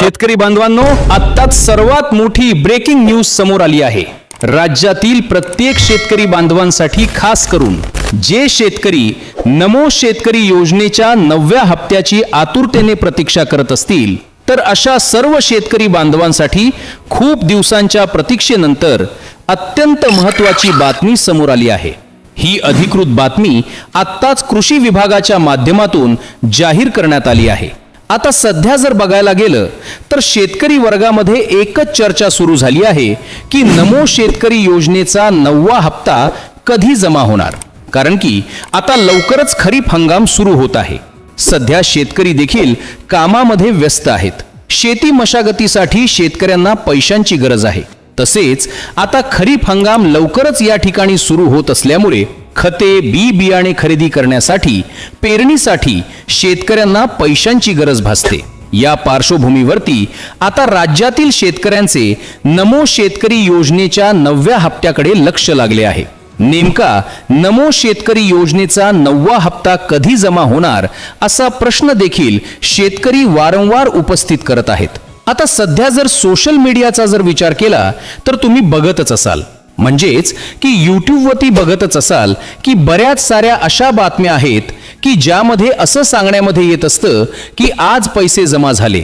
शेतकरी बांधवांनो, आत्ताच सर्वात मोठी ब्रेकिंग न्यूज समोर आली आहे। राज्यातील प्रत्येक शेतकरी बांधवांसाठी खास करून जे शेतकरी नमो शेतकरी योजनेच्या 9व्या हप्त्याची आतुरतेने प्रतीक्षा करत असतील, तर अशा सर्व शेतकरी बांधवांसाठी खूप दिवसांच्या प्रतीक्षेनंतर अत्यंत महत्त्वाची बातमी समोर आली आहे। ही अधिकृत बातमी आत्ताच कृषी विभागाच्या माध्यमातून जाहीर करण्यात आली आहे। आता सध्या जर बघायला गेलं तर शेतकरी वर्गामध्ये एकच चर्चा सुरू झाली आहे की नमो शेतकरी योजनेचा 9वा हप्ता कधी जमा होणार। कारण की आता लवकरच खरीप हंगाम सुरू होत आहे। सध्या शेतकरी देखील कामामध्ये व्यस्त आहेत। शेती मशागतीसाठी शेतकऱ्यांना पैशांची गरज आहे। तसेच आता खरीप हंगाम लवकरच या ठिकाणी सुरू होत असल्यामुळे खते बी बियाणे खरेदी करण्यासाठी पेरणीसाठी शेतकऱ्यांना पैशांची गरज भासते। या पार्श्वभूमीवरती आता राज्यातील शेतकऱ्यांचे नमो शेतकरी योजनेच्या 9व्या हप्त्याकडे लक्ष लागले आहे। नेमका नमो शेतकरी योजनेचा 9वा हप्ता कधी जमा होणार असा प्रश्न देखील शेतकरी वारंवार उपस्थित करत आहेत। आता सध्या जर सोशल मीडियाचा जर विचार केला तर तुम्ही बघतच असाल, म्हणजेच की YouTube वरती बघतच असाल की बऱ्याच साऱ्या अशा बातम्या आहेत की ज्यामध्ये असं सांगण्यामध्ये येत असतं की आज पैसे जमा झाले,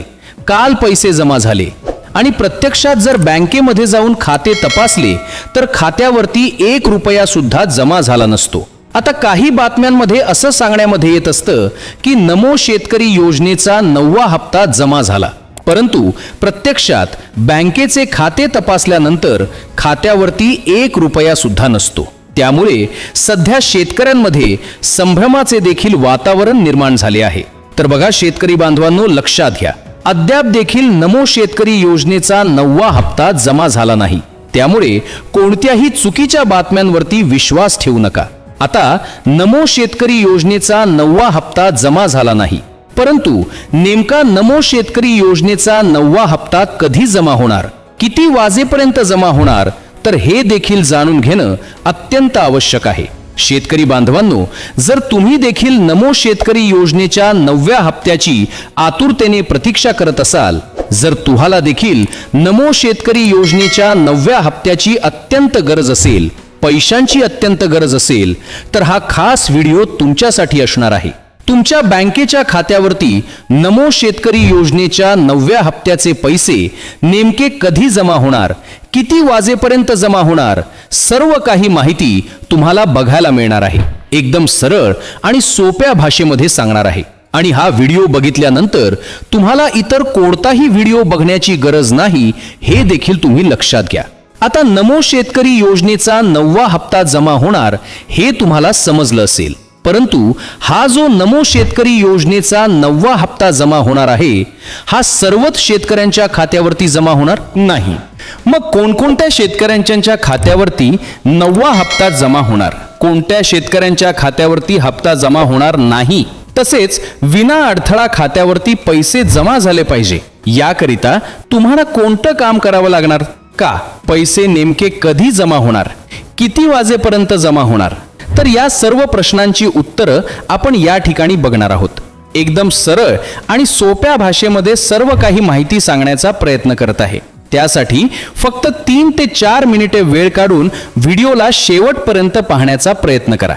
काल पैसे जमा झाले आणि प्रत्यक्षात जर बँकेमध्ये जाऊन खाते तपासले तर खात्यावरती 1 रुपया सुद्धा जमा झाला नसतो। आता काही बातम्यांमध्ये असं सांगण्यामध्ये येत असतं की नमो शेतकरी योजनेचा 9वा हप्ता जमा झाला, परंतु प्रत्यक्षात बँकेचे खाते तपासल्यानंतर खात्यावरती 1 रुपया सुद्धा नसतो। त्यामुळे सध्या शेतकऱ्यांमध्ये संभ्रमाचे देखील वातावरण निर्माण झाले आहे। तर बघा शेतकरी बांधवांनो, लक्षात घ्या, अद्याप देखील नमो शेतकरी योजनेचा 9वा हप्ता जमा झाला नाही। त्यामुळे कोणत्याही चुकीच्या बातम्यांवरती विश्वास ठेवू नका। आता नमो शेतकरी योजनेचा 9वा हप्ता जमा झाला नाही, परंतु नेमका नमो शेतकरी योजनेचा 9वा हप्ता कधी जमा होणार, किती वाजेपर्यंत जमा होणार, तर हे देखील जाणून घेणं अत्यंत आवश्यक आहे। शेतकरी बांधवांनो, जर तुम्ही देखील नमो शेतकरी योजनेच्या 9व्या हप्त्याची आतुरतेने प्रतीक्षा करत असाल, जर तुम्हाला देखील नमो शेतकरी योजनेच्या 9व्या हप्त्याची अत्यंत गरज असेल, पैशांची अत्यंत गरज असेल, तर हा खास व्हिडिओ तुमच्यासाठी असणार आहे। तुमच्या बँकेच्या खात्यावरती नमो शेतकरी योजनेच्या 9व्या हप्त्याचे पैसे नेमके कधी जमा होणार, किती वाजेपर्यंत जमा होणार, सर्व काही माहिती तुम्हाला बघायला मिळणार आहे। एकदम सरळ आणि सोप्या भाषेमध्ये सांगणार आहे। आणि हा व्हिडिओ बघितल्यानंतर तुम्हाला इतर कोणताही व्हिडिओ बघण्याची गरज नाही, हे देखील तुम्ही लक्षात घ्या। आता नमो शेतकरी योजनेचा 9वा हप्ता जमा होणार हे तुम्हाला समजलं असेल, परंतु हा जो नमो शेतकरी योजनेचा 9वा हप्ता जमा होणार आहे, हा सर्वच शेतकऱ्यांच्या खात्यावरती जमा होणार नाही। मग कोणकोणत्या शेतकऱ्यांच्या खात्यावरती 9वा हप्ता जमा होणार, कोणत्या शेतकऱ्यांच्या खात्यावरती हप्ता जमा होणार नाही, तसेच विना अडथळा खात्यावरती पैसे जमा झाले पाहिजे, याकरिता तुम्हाला कोणतं काम करावं लागणार, का पैसे नेमके कधी जमा होणार, किती वाजेपर्यंत जमा होणार, तर या सर्व प्रश्नांची उत्तरं आपण या ठिकाणी बघणार आहोत। एकदम सरळ आणि सोप्या भाषेमध्ये सर्व काही माहिती सांगण्याचा प्रयत्न करत आहे। त्यासाठी फक्त 3 ते 4 मिनिटे वेळ काढून व्हिडिओला शेवटपर्यंत पाहण्याचा प्रयत्न करा।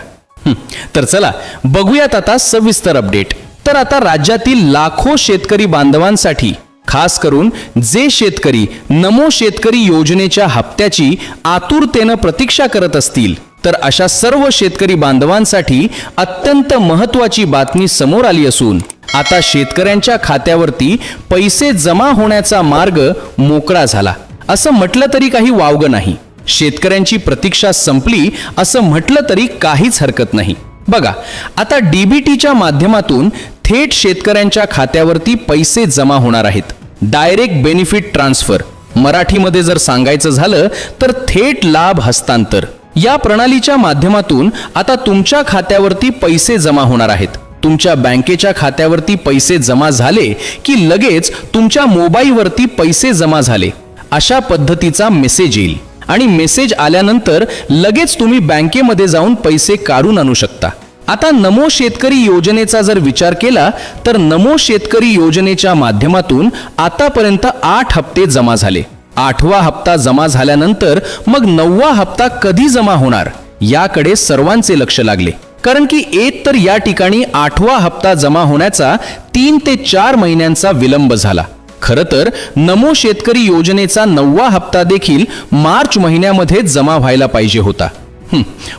तर चला बघूयात आता सविस्तर अपडेट। तर आता राज्यातील लाखो शेतकरी बांधवांसाठी, खास करून जे शेतकरी नमो शेतकरी योजनेच्या हप्त्याची आतुरतेने प्रतीक्षा करत असतील, तर अशा सर्व शेतकरी बांधवांसाठी अत्यंत महत्त्वाची बातमी समोर आली असून आता शेतकऱ्यांच्या खात्यावरती पैसे जमा होण्याचा मार्ग मोकळा झाला असं म्हटलं तरी काही वावगं नाही। शेतकऱ्यांची प्रतीक्षा संपली असं म्हटलं तरी काहीच हरकत नाही। बघा, आता डीबीटीच्या माध्यमातून थेट शेतकऱ्यांच्या खात्यावरती पैसे जमा होणार आहेत। डायरेक्ट बेनिफिट ट्रान्सफर, मराठीमध्ये जर सांगायचं झालं तर थेट लाभ हस्तांतर, या प्रणालीच्या माध्यमातून आता तुमच्या खात्यावरती पैसे जमा होणार आहेत। तुमच्या बँकेच्या खात्यावरती पैसे जमा झाले की लगेच तुमच्या मोबाईलवरती पैसे जमा झाले अशा पद्धतीचा मेसेज येईल आणि मेसेज आल्यानंतर लगेच तुम्ही बँकेमध्ये जाऊन पैसे काढून आणू शकता। आता नमो शेतकरी योजनेचा जर विचार केला तर नमो शेतकरी योजनेच्या माध्यमातून आतापर्यंत 8 हप्ते जमा झाले. 8वा हप्ता जमा झाल्यानंतर मग 9वा हप्ता कधी जमा होणार याकडे सर्वांचे लक्ष लागले. कारण की एक तर या ठिकाणी 8वा हप्ता जमा होण्याचा 3 ते 4 महिन्यांचा विलंब झाला. खरं तर नमो शेतकरी योजनेचा 9वा हप्ता देखील मार्च महिन्यामध्ये जमा व्हायला पाहिजे होता.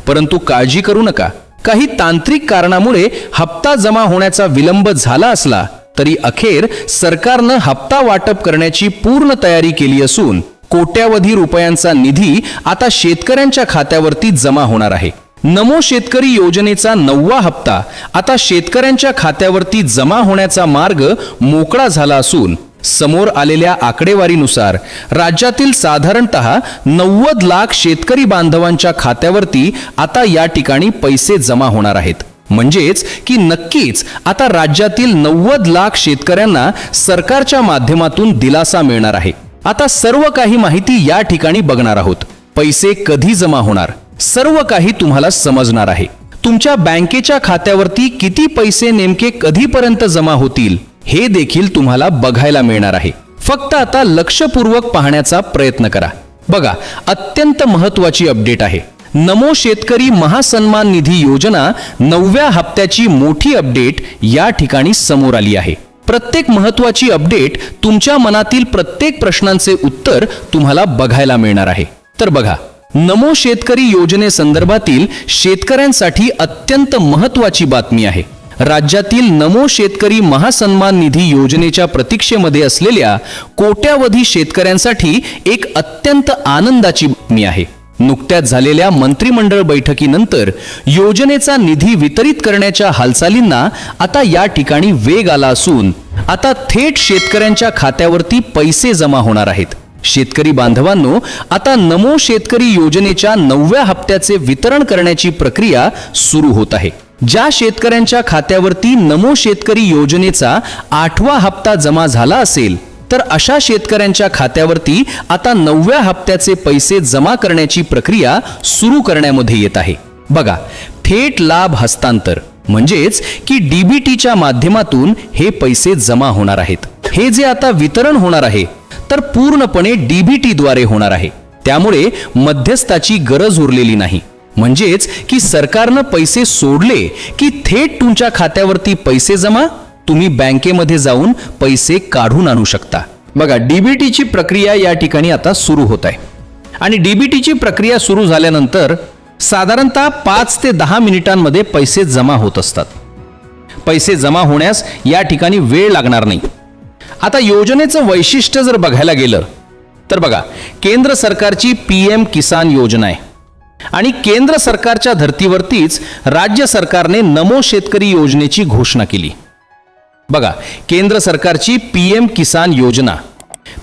परंतु काळजी करू नका, काही तांत्रिक कारणामुळे हप्ता जमा होण्याचा विलंब झाला असला तरी अखेर सरकारनं हप्ता वाटप करण्याची पूर्ण तयारी केली असून कोट्यावधी रुपयांचा निधी आता शेतकऱ्यांच्या खात्यावरती जमा होणार आहे. नमो शेतकरी योजनेचा 9वा हप्ता आता शेतकऱ्यांच्या खात्यावरती जमा होण्याचा मार्ग मोकळा झाला असून समोर आलेल्या आकडेवारीनुसार राज्यातील साधारणतः 90 लाख शेतकरी बांधवांच्या खात्यावरती आता या ठिकाणी पैसे जमा होणार आहेत. म्हणजेच की नक्कीच आता राज्यातील 90 लाख शेतकऱ्यांना सरकारच्या माध्यमातून दिलासा मिळणार आहे. आता सर्व काही माहिती या ठिकाणी बघणार आहोत. पैसे कधी जमा होणार सर्व काही तुम्हाला समजणार आहे. तुमच्या बँकेच्या खात्यावरती किती पैसे नेमके कधीपर्यंत जमा होतील हे देखील तुम्हाला बघायला मिळणार आहे. फक्त आता लक्षपूर्वक पाहण्याचा प्रयत्न करा. बघा, अत्यंत महत्त्वाची अपडेट आहे. नमो शेतकरी महासन्मान निधी योजना 9व्या हप्त्याची मोठी अपडेट या ठिकाणी समोर आली आहे. प्रत्येक महत्त्वाची अपडेट तुमच्या मनातील प्रत्येक प्रश्नांचे उत्तर तुम्हाला बघायला मिळणार आहे. तर बघा, नमो शेतकरी योजनेसंदर्भातील शेतकऱ्यांसाठी अत्यंत महत्त्वाची बातमी आहे. राज्यातील नमो शेतकरी महासन्मान निधी योजनेच्या प्रतीक्षेमध्ये असलेल्या कोट्यावधी शेतकऱ्यांसाठी एक अत्यंत आनंदाची बातमी आहे. नुकत्याच झालेल्या मंत्रिमंडळ बैठकीनंतर योजनेचा निधी वितरित करण्याच्या हालचालींना आता या ठिकाणी वेग आला असून आता थेट शेतकऱ्यांच्या खात्यावरती पैसे जमा होणार आहेत. शेतकरी बांधवांनो, आता नमो शेतकरी योजनेच्या 9व्या हप्त्याचे वितरण करण्याची प्रक्रिया सुरू होत आहे. ज्या शेतकऱ्यांच्या खात्यावरती नमो शेतकरी योजनेचा 8वा हप्ता जमा झाला असेल तर अशा शेतकऱ्यांच्या खात्यावरती आता 9व्या हप्त्याचे पैसे जमा करण्याची प्रक्रिया सुरू करण्यामध्ये येत आहे. बघा, थेट लाभ हस्तांतर म्हणजेच की डीबीटीच्या माध्यमातून हे पैसे जमा होणार आहेत. हे जे आता वितरण होणार आहे तर पूर्णपणे डीबीटी द्वारे होणार आहे. त्यामुळे मध्यस्थाची गरज उरलेली नाही. म्हणजेच की सरकारनं पैसे सोडले की थेट तुमच्या खात्यावरती पैसे जमा, तुम्ही बँकेमध्ये जाऊन पैसे काढून आणू शकता. बघा, डीबीटीची प्रक्रिया या ठिकाणी आता सुरू होत आहे आणि डीबीटीची प्रक्रिया सुरू झाल्यानंतर साधारणतः 5 ते 10 मिनिटांमध्ये पैसे जमा होत असतात. पैसे जमा होण्यास या ठिकाणी वेळ लागणार नाही. आता योजनेचं वैशिष्ट्य जर बघायला गेलं तर बघा, केंद्र सरकारची PM किसान योजना आहे आणि केंद्र सरकारच्या धर्तीवरतीच राज्य सरकारने नमो शेतकरी योजनेची घोषणा केली. बघा, केंद्र सरकारची PM किसान योजना,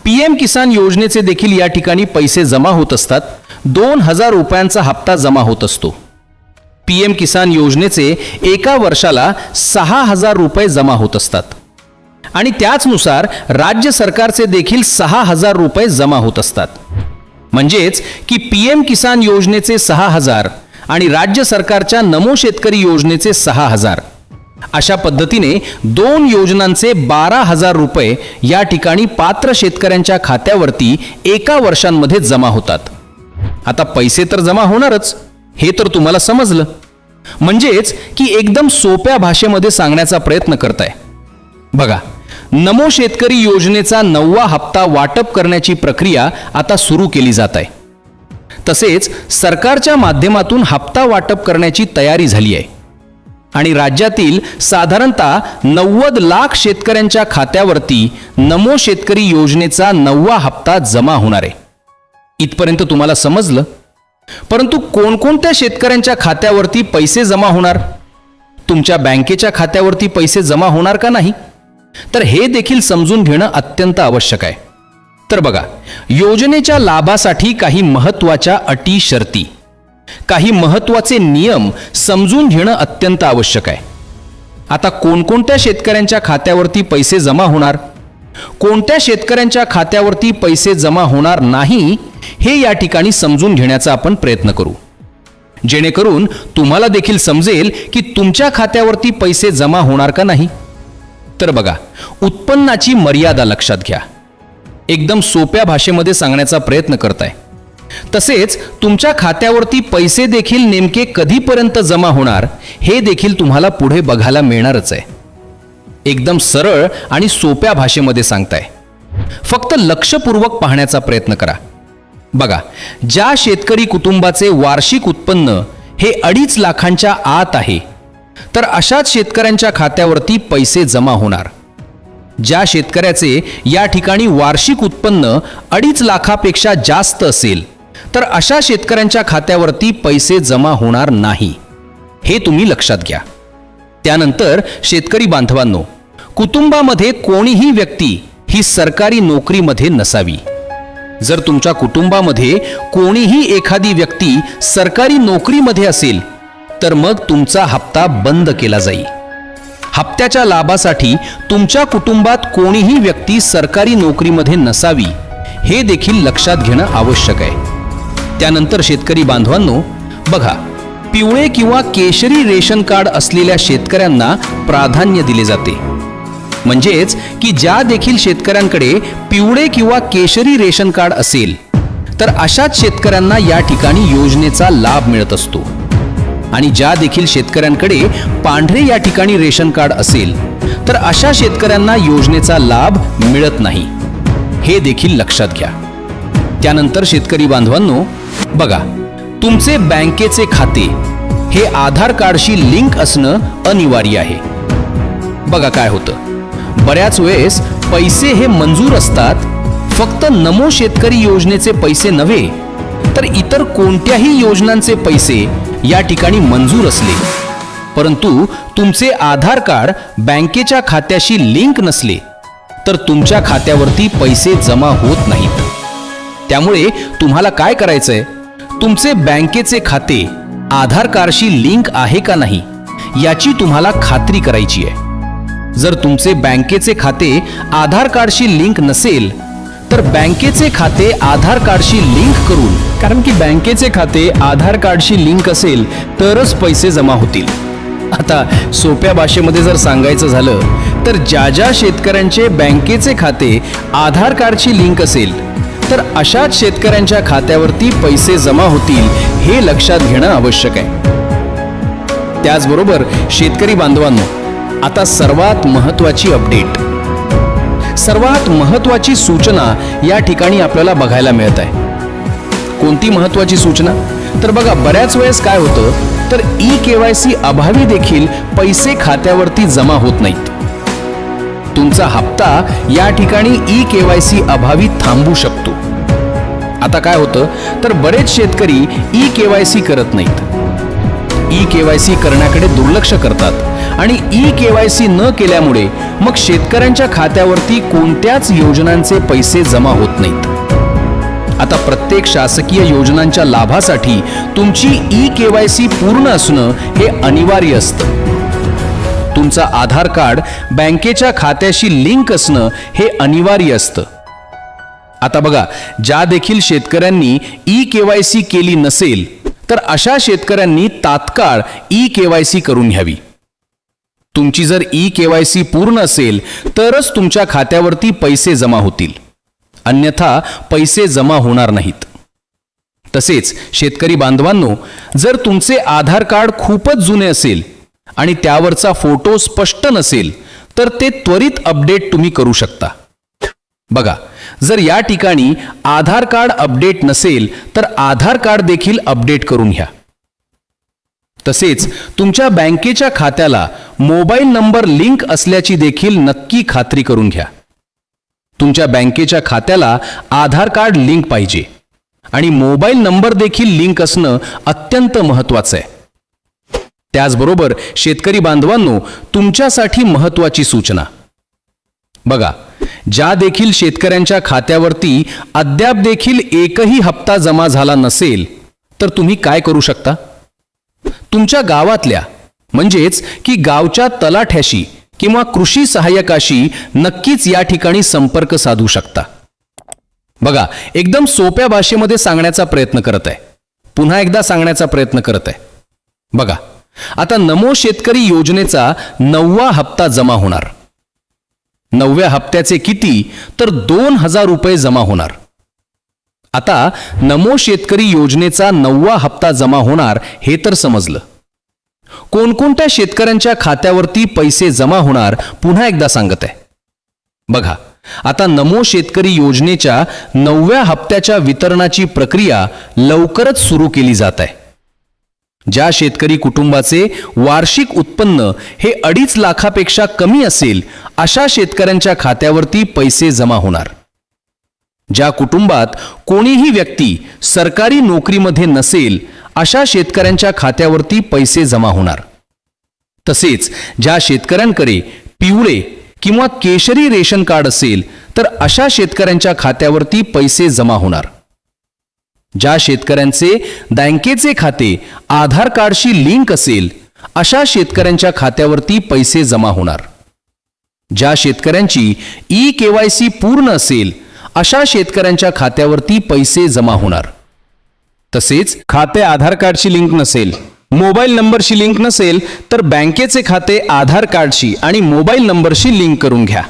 PM किसान योजनेचे देखील या ठिकाणी पैसे जमा होत असतात. 2000 रुपयांचा हप्ता जमा होत असतो. PM किसान योजनेचे एका वर्षाला 6000 रुपये जमा होत असतात आणि त्याचनुसार राज्य सरकारचे देखील 6000 रुपये जमा होत असतात. म्हणजेच की PM किसान योजनेचे 6000 आणि राज्य सरकारच्या नमो शेतकरी योजनेचे 6000 अशा पद्धतीने 2 योजनांचे 12000 रुपये या ठिकाणी पात्र शेतकऱ्यांच्या खात्यावरती एका वर्षांमध्ये जमा होतात. आता पैसे तर जमा होणारच, हे तर तुम्हाला समजलं. म्हणजेच की एकदम सोप्या भाषेमध्ये सांगण्याचा प्रयत्न करताय. बघा, नमो शेतकरी योजनेचा 9वा हप्ता वाटप करण्याची प्रक्रिया आता सुरू केली जात आहे. तसेच सरकारच्या माध्यमातून हप्ता वाटप करण्याची तयारी झाली आहे आणि राज्यातील साधारणतः 90 लाख शेतकऱ्यांच्या खात्यावरती नमो शेतकरी योजनेचा 9वा हप्ता जमा होणार आहे. इथपर्यंत तुम्हाला समजलं. परंतु कोणकोणत्या शेतकऱ्यांच्या खात्यावरती पैसे जमा होणार, तुमच्या बँकेच्या खात्यावरती पैसे जमा होणार का नाही, तर हे देखील समजून घेणं अत्यंत आवश्यक आहे. तर बघा, योजनेच्या लाभासाठी काही महत्त्वाच्या अटी शर्ती, काही महत्त्वाचे नियम समजून घेणं अत्यंत आवश्यक आहे. आता कोणकोणत्या शेतकऱ्यांच्या खात्यावरती पैसे जमा होणार, कोणत्या शेतकऱ्यांच्या खात्यावरती पैसे जमा होणार नाही, हे या ठिकाणी समजून घेण्याचा आपण प्रयत्न करू. जेणेकरून तुम्हाला देखील समजेल की तुमच्या खात्यावरती पैसे जमा होणार का नाही. तर बघा, उत्पन्नाची मर्यादा लक्षात घ्या. एकदम सोप्या भाषेमध्ये सांगण्याचा प्रयत्न करताय. तसेच तुमच्या खात्यावरती पैसे देखील नेमके कधीपर्यंत जमा होणार हे देखील तुम्हाला पुढे बघायला मिळणारच आहे. एकदम सरळ आणि सोप्या भाषेमध्ये सांगताय. फक्त लक्षपूर्वक पाहण्याचा प्रयत्न करा. बघा, ज्या शेतकरी कुटुंबाचे वार्षिक उत्पन्न हे 2.5 लाखांच्या आत आहे, तर अशाच शेतकऱ्यांच्या खात्यावरती पैसे जमा होणार. ज्या शेतकऱ्याचे या ठिकाणी वार्षिक उत्पन्न 2.5 लाखापेक्षा जास्त असेल, तर अशा शेतकऱ्यांच्या खात्यावरती पैसे जमा होणार नाही. हे तुम्ही लक्षात घ्या. त्यानंतर शेतकरी बांधवांनो, कुटुंबामध्ये कोणीही व्यक्ती ही सरकारी नोकरीमध्ये नसावी. जर तुमच्या कुटुंबामध्ये कोणीही एखादी व्यक्ती सरकारी नोकरीमध्ये असेल, तर मग तुमचा हप्ता बंद केला जाईल. हप्त्याच्या लाभासाठी तुमच्या कुटुंबात कोणीही व्यक्ती सरकारी नोकरीमध्ये नसावी, हे देखील लक्षात घेणं आवश्यक आहे. त्यानंतर शेतकरी बांधवांनो, बघा, पिवळे किंवा केशरी रेशन कार्ड असलेल्या शेतकऱ्यांना प्राधान्य दिले जाते. म्हणजेच की ज्या देखील शेतकऱ्यांकडे पिवळे किंवा केशरी रेशन कार्ड असेल, तर अशाच शेतकऱ्यांना या ठिकाणी योजनेचा लाभ मिळत असतो. आणि ज्या देखील शेतकऱ्यांकडे पांढरे या ठिकाणी रेशन कार्ड असेल, तर अशा शेतकऱ्यांना योजनेचा लाभ मिळत नाही. हे देखील लक्षात घ्या. त्यानंतर शेतकरी बांधवांनो, बघा, तुमचे बँकेचे खाते हे आधार कार्डशी लिंक असणं अनिवार्य आहे. बघा काय होतं, बऱ्याच वेळेस पैसे हे मंजूर असतात, फक्त नमो शेतकरी योजनेचे पैसे नव्हे, तर इतर कोणत्याही योजनांचे पैसे या ठिकाणी मंजूर असले, परंतु तुमचे आधार कार्ड बँकेच्या खात्याशी लिंक नसले, तर तुमच्या खात्यावरती पैसे जमा होत नाहीत. त्यामुळे तुम्हाला काय करायचंय, तुमचे बँकेचे खाते आधार कार्डशी लिंक आहे का नाही याची तुम्हाला खात्री करायची आहे. जर तुमचे बँकेचे खाते आधार कार्डशी लिंक नसेल, तर बँकेचे खाते आधार कार्डशी लिंक करून, कारण की बँकेचे खाते आधार कार्डशी लिंक असेल तरच पैसे जमा होतील. आता सोप्या भाषेमध्ये जर सांगायचं झालं, तर ज्या शेतकऱ्यांचे बँकेचे खाते आधार कार्डशी लिंक असेल, तर अशाच शेतकऱ्यांच्या खात्यावरती पैसे जमा होतील, हे लक्षात घेणं आवश्यक आहे. त्याचबरोबर शेतकरी बांधवांनो, आता सर्वात महत्त्वाची अपडेट, सर्वात महत्त्वाची सूचना या ठिकाणी आपल्याला बघायला मिळत आहे. कोणती महत्त्वाची सूचना? तर बघा, बऱ्याच वेळेस काय होतं, तर ई-KYC अभावी देखील पैसे खात्यावरती जमा होत नाहीत. तुमचा हप्ता या ठिकाणी ई-KYC अभावी थांबू शकतो. आता काय होतं, तर बरेच शेतकरी ई-KYC करत नाहीत. ई-KYC करण्याकडे दुर्लक्ष करतात आणि ई-KYC न केल्यामुळे मग शेतकऱ्यांच्या खात्यावरती कोणत्याच योजनांचे पैसे जमा होत नाहीत. आता प्रत्येक शासकीय योजनांच्या लाभासाठी तुमची ई-KYC पूर्ण असणं हे अनिवार्य असतं. तुमचा आधार कार्ड बँकेच्या खात्याशी लिंक असणं हे अनिवार्य असतं. आता बघा, ज्या देखील शेतकऱ्यांनी ई-KYC केली नसेल, तर अशा शेतकऱ्यांनी तात्काळ ई-KYC करून घ्यावी. तुमची जर ई-KYC पूर्ण असेल तरच तुमच्या खात्यावरती पैसे जमा होतील, अन्यथा पैसे जमा होणार नाहीत. तसेच शेतकरी बांधवांनो, जर तुमचे आधार कार्ड खूपच जुने असेल आणि त्यावरचा फोटो स्पष्ट नसेल, तर ते त्वरित अपडेट तुम्ही करू शकता. बघा, जर या ठिकाणी आधार कार्ड अपडेट नसेल, तर आधार कार्ड देखील अपडेट करून घ्या. तसेच तुमच्या बँकेच्या खात्याला मोबाईल नंबर लिंक असल्याची देखील नक्की खात्री करून घ्या. तुमच्या बँकेच्या खात्याला आधार कार्ड लिंक पाहिजे आणि मोबाईल नंबर देखील लिंक असणं अत्यंत महत्त्वाचं आहे. त्याचबरोबर शेतकरी बांधवांनो, तुमच्यासाठी महत्त्वाची सूचना, बघा, ज्या देखील शेतकऱ्यांच्या खात्यावरती अद्याप देखील एकही हप्ता जमा झाला नसेल, तर तुम्ही काय करू शकता, तुमच्या गावातल्या म्हणजेच की गावच्या तलाठ्याशी किंवा कृषी सहाय्यकाशी नक्कीच या ठिकाणी संपर्क साधू शकता. बघा, एकदम सोप्या भाषेमध्ये सांगण्याचा प्रयत्न करत आहे. पुन्हा एकदा सांगण्याचा प्रयत्न करत आहे. बघा, आता नमो शेतकरी योजनेचा 9वा हप्ता जमा होणार. 9व्या हप्त्याचे किती, तर 2000 रुपये जमा होणार. आता नमो शेतकरी योजनेचा 9वा हप्ता जमा होणार हे तर समजलं. कोणकोणत्या शेतकऱ्यांच्या खात्यावरती पैसे जमा होणार पुन्हा एकदा सांगत आहे. बघा, आता नमो शेतकरी योजनेच्या 9व्या हप्त्याच्या वितरणाची प्रक्रिया लवकरच सुरू केली जात आहे. ज्या शेतकरी कुटुंबाचे वार्षिक उत्पन्न हे 2.5 लाखापेक्षा कमी असेल अशा शेतकऱ्यांच्या खात्यावरती पैसे जमा होणार. ज्या कुटुंबात कोणीही व्यक्ती सरकारी नोकरीमध्ये नसेल अशा शेतकऱ्यांच्या खात्यावरती पैसे जमा होणार. तसेच ज्या शेतकऱ्यांकडे पिवळे किंवा केशरी रेशन कार्ड असेल तर अशा शेतकऱ्यांच्या खात्यावरती पैसे जमा होणार. ज्या शेतकऱ्यांचे बँकेचे खाते आधार कार्डशी लिंक असेल अशा शेतकऱ्यांच्या खात्यावरती पैसे जमा होणार. ज्या शेतकऱ्यांची ई-KYC पूर्ण असेल अशा शेतकऱ्यांच्या खात्यावरती पैसे जमा होणार. तसेच खाते आधार कार्डशी लिंक नसेल, मोबाईल नंबरशी लिंक नसेल तर बँकेचे खाते आधार कार्डशी आणि मोबाईल नंबरशी लिंक करून घ्या.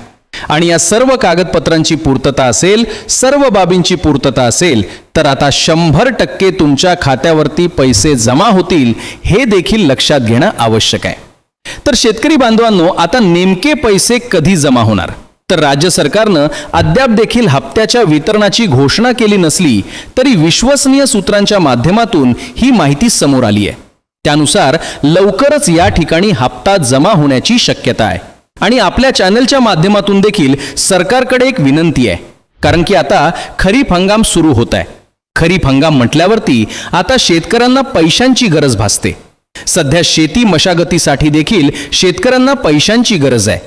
आणि या सर्व कागदपत्रांची पूर्तता असेल, सर्व बाबींची पूर्तता असेल तर आता 100% तुमच्या खात्यावरती पैसे जमा होतील हे देखील लक्षात घेणं आवश्यक आहे. तर शेतकरी बांधवांनो, आता नेमके पैसे कधी जमा होणार, तर राज्य सरकारनं अद्याप देखील हप्त्याच्या वितरणाची घोषणा केली नसली तरी विश्वसनीय सूत्रांच्या माध्यमातून ही माहिती समोर आली आहे. त्यानुसार लवकरच या ठिकाणी हप्ता जमा होण्याची शक्यता आहे. आणि आपल्या चॅनलच्या माध्यमातून देखील सरकारकडे एक विनंती आहे, कारण की आता खरीप हंगाम सुरू होत आहे. खरीप हंगाम म्हटल्यावरती आता शेतकऱ्यांना पैशांची गरज भासते. सध्या शेती मशागतीसाठी देखील शेतकऱ्यांना पैशांची गरज आहे.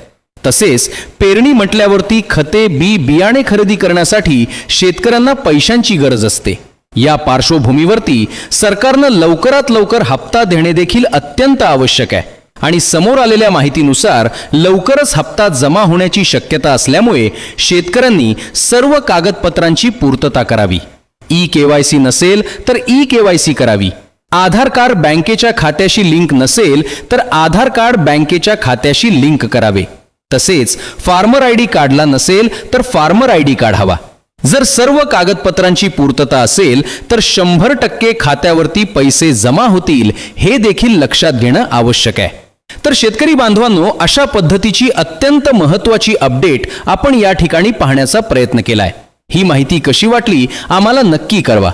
तसेच पेरणी म्हटल्यावरती खते, बियाणे खरेदी करण्यासाठी शेतकऱ्यांना पैशांची गरज असते. या पार्श्वभूमीवरती सरकारनं लवकरात लवकर हप्ता देणे देखील अत्यंत आवश्यक आहे. आणि समोर आलेल्या माहितीनुसार लवकरच हप्ता जमा होण्याची शक्यता असल्यामुळे शेतकऱ्यांनी सर्व कागदपत्रांची पूर्तता करावी. ई-KYC नसेल तर ई-KYC करावी. आधार कार्ड बँकेच्या खात्याशी लिंक नसेल तर आधार कार्ड बँकेच्या खात्याशी लिंक करावे. तसेच फार्मर ID काढला नसेल तर फार्मर ID काढावा. जर सर्व कागदपत्रांची पूर्तता असेल तर 100% खात्यावरती पैसे जमा होतील हे देखील लक्षात घेणं आवश्यक आहे. तर शेतकरी बांधवांनो, अशा पद्धतीची अत्यंत महत्त्वाची अपडेट आपण या ठिकाणी पाहण्याचा प्रयत्न केलाय. ही माहिती कशी वाटली आम्हाला नक्की कळवा.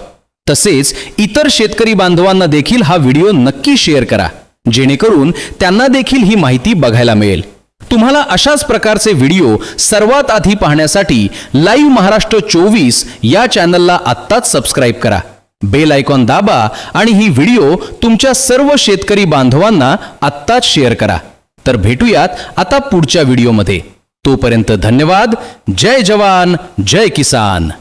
तसेच इतर शेतकरी बांधवांना देखील हा व्हिडिओ नक्की शेअर करा, जेणेकरून त्यांना देखील ही माहिती बघायला मिळेल. तुम्हाला अशाच प्रकारचे व्हिडिओ सर्वात आधी पाहण्यासाठी लाईव्ह महाराष्ट्र 24 या चॅनलला आत्ताच सबस्क्राईब करा. बेल आयकॉन दाबा आणि ही व्हिडिओ तुमच्या सर्व शेतकरी बांधवांना आत्ताच शेअर करा. तर भेटूयात आता पुढच्या व्हिडिओमध्ये. तोपर्यंत धन्यवाद. जय जवान, जय किसान.